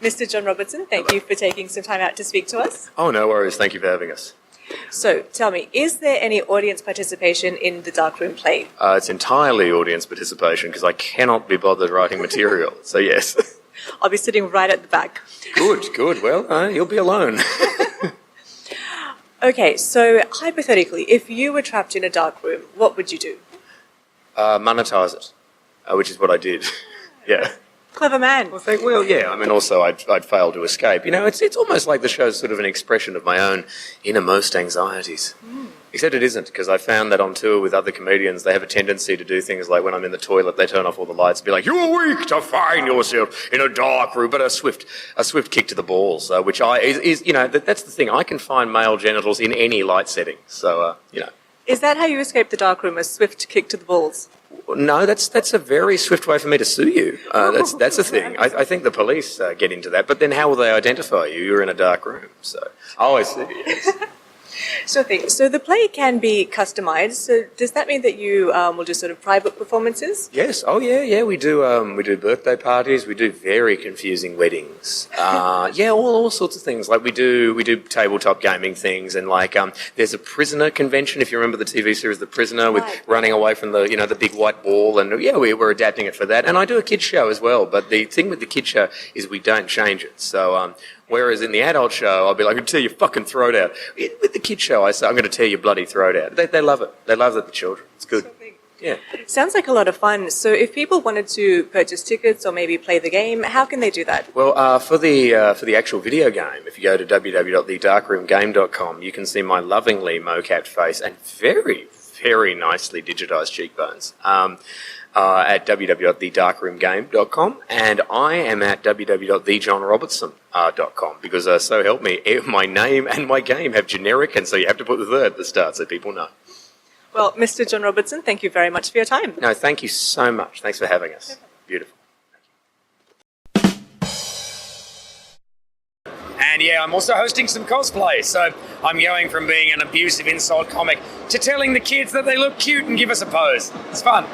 Mr. John Robertson, thank you for taking some time out to speak to us. Oh, no worries. Thank you for having us. So, tell me, is there any audience participation in the Darkroom play? It's entirely audience participation because I cannot be bothered writing material. So, yes. I'll be sitting right at the back. Good. Well, you'll be alone. Okay, so hypothetically, if you were trapped in a dark room, what would you do? Monetize it, which is what I did. Yeah. Clever man. Well, yeah. I mean, also, I'd failed to escape. You know, it's almost like the show's sort of an expression of my own innermost anxieties. Except it isn't, because I found that on tour with other comedians, they have a tendency to do things like when I'm in the toilet, they turn off all the lights and be like, "You're weak to find yourself in a dark room," but a swift kick to the balls, which is you know, that's the thing. I can find male genitals in any light setting, so you know. Is that how you escape the dark room? A swift kick to the balls? No, that's a very swift way for me to sue you. That's a thing. I think the police get into that, but then how will they identify you? You're in a dark room, so. Oh, I see. Yes. Sure thing. So the play can be customized. So does that mean that you will do sort of private performances? Yes. Oh, yeah. We do birthday parties. We do very confusing weddings. Yeah, all sorts of things. Like we do tabletop gaming things, and like there's a prisoner convention. If you remember the TV series The Prisoner, with running away from the big white ball, and yeah, we're adapting it for that. And I do a kids show as well. But the thing with the kids show is we don't change it. So whereas in the adult show, I'll be like, "I'm going to tear your fucking throat out." With the kids show, I say, "I'm going to tear your bloody throat out." They love it. They love it, the children. It's good. Yeah. Sounds like a lot of fun. So if people wanted to purchase tickets or maybe play the game, how can they do that? Well, for the actual video game, if you go to www.thedarkroomgame.com, you can see my lovingly mo-capped face and very, very nicely digitized cheekbones. At www.thedarkroomgame.com, and I am at www.thejohnrobertson.com because so help me, my name and my game have generic, and so you have to put the third at the start so people know. Well, Mr. John Robertson, thank you very much for your time. No, thank you so much. Thanks for having us. Beautiful. And yeah, I'm also hosting some cosplay, so I'm going from being an abusive insult comic to telling the kids that they look cute and give us a pose. It's fun.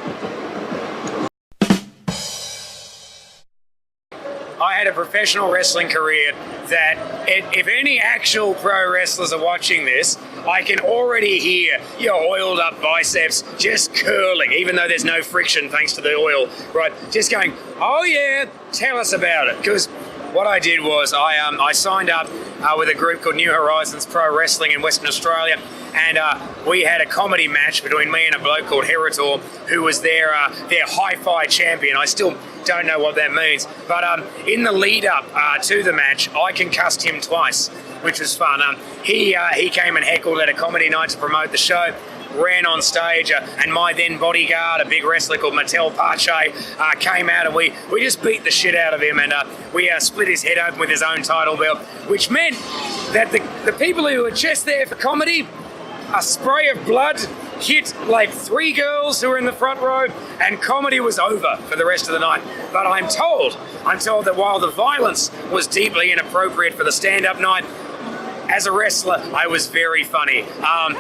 I had a professional wrestling career that if any actual pro wrestlers are watching this, I can already hear your oiled up biceps just curling, even though there's no friction thanks to the oil, right? Just going, "Oh yeah, tell us about it." Because what I did was I signed up with a group called New Horizons Pro Wrestling in Western Australia, and we had a comedy match between me and a bloke called Heritor, who was their hi-fi champion. I still don't know what that means, but in the lead up to the match, I concussed him twice, which was fun. He came and heckled at a comedy night to promote the show, ran on stage, and my then bodyguard, a big wrestler called Mattel Pache, came out, and we just beat the shit out of him, and we split his head open with his own title belt, which meant that the people who were just there for comedy, a spray of blood hit like 3 girls who were in the front row, and comedy was over for the rest of the night. But I'm told that while the violence was deeply inappropriate for the stand-up night, as a wrestler, I was very funny. I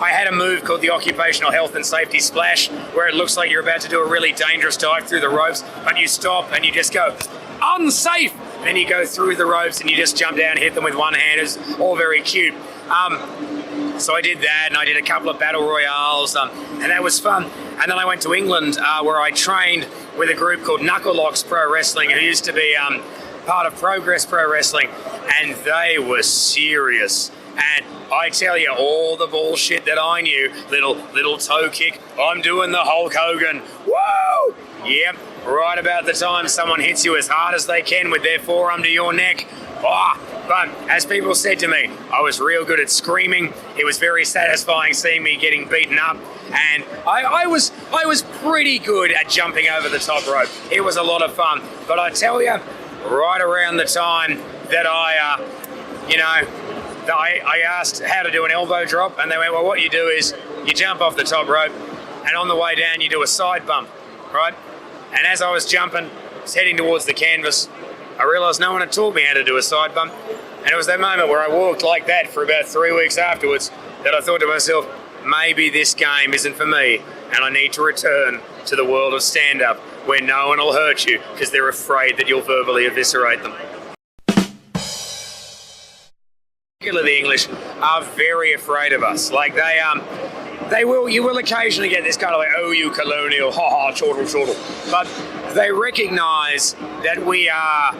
had a move called the Occupational Health and Safety Splash, where it looks like you're about to do a really dangerous dive through the ropes, but you stop and you just go, "Unsafe!" And then you go through the ropes and you just jump down and hit them with one hand. It's all very cute. So I did that, and I did a couple of battle royales, and that was fun. And then I went to England, where I trained with a group called Knuckle Locks Pro Wrestling, who used to be part of Progress Pro Wrestling, and they were serious. And I tell you, all the bullshit that I knew, little toe kick, I'm doing the Hulk Hogan, whoa! Yep, right about the time someone hits you as hard as they can with their forearm to your neck. But as people said to me, I was real good at screaming. It was very satisfying seeing me getting beaten up, and I was pretty good at jumping over the top rope. It was a lot of fun. But I tell you, right around the time that I asked how to do an elbow drop, and they went, "Well, what you do is you jump off the top rope, and on the way down you do a side bump, right?" And as I was jumping, heading towards the canvas, I realised no one had taught me how to do a side bump. And it was that moment where I walked like that for about 3 weeks afterwards that I thought to myself, maybe this game isn't for me, and I need to return to the world of stand-up. where no one will hurt you because they're afraid that you'll verbally eviscerate them. Particularly the English are very afraid of us. Like you will occasionally get this kind of like, oh, you colonial, ha ha, chortle, chortle. But they recognise that we are,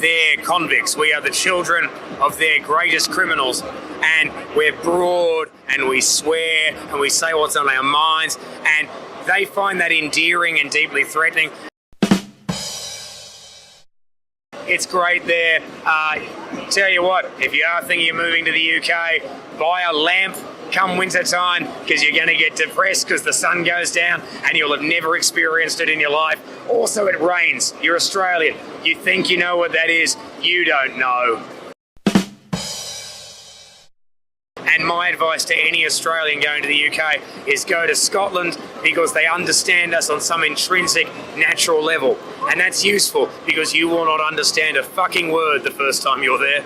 their convicts. We are the children of their greatest criminals. And we're broad and we swear and we say what's on our minds. And they find that endearing and deeply threatening. It's great there. Tell you what, if you are thinking of moving to the UK, buy a lamp come winter time, because you're going to get depressed because the sun goes down and you'll have never experienced it in your life. Also, it rains. You're Australian. You think you know what that is. You don't know. And my advice to any Australian going to the UK is go to Scotland, because they understand us on some intrinsic, natural level. And that's useful because you will not understand a fucking word the first time you're there.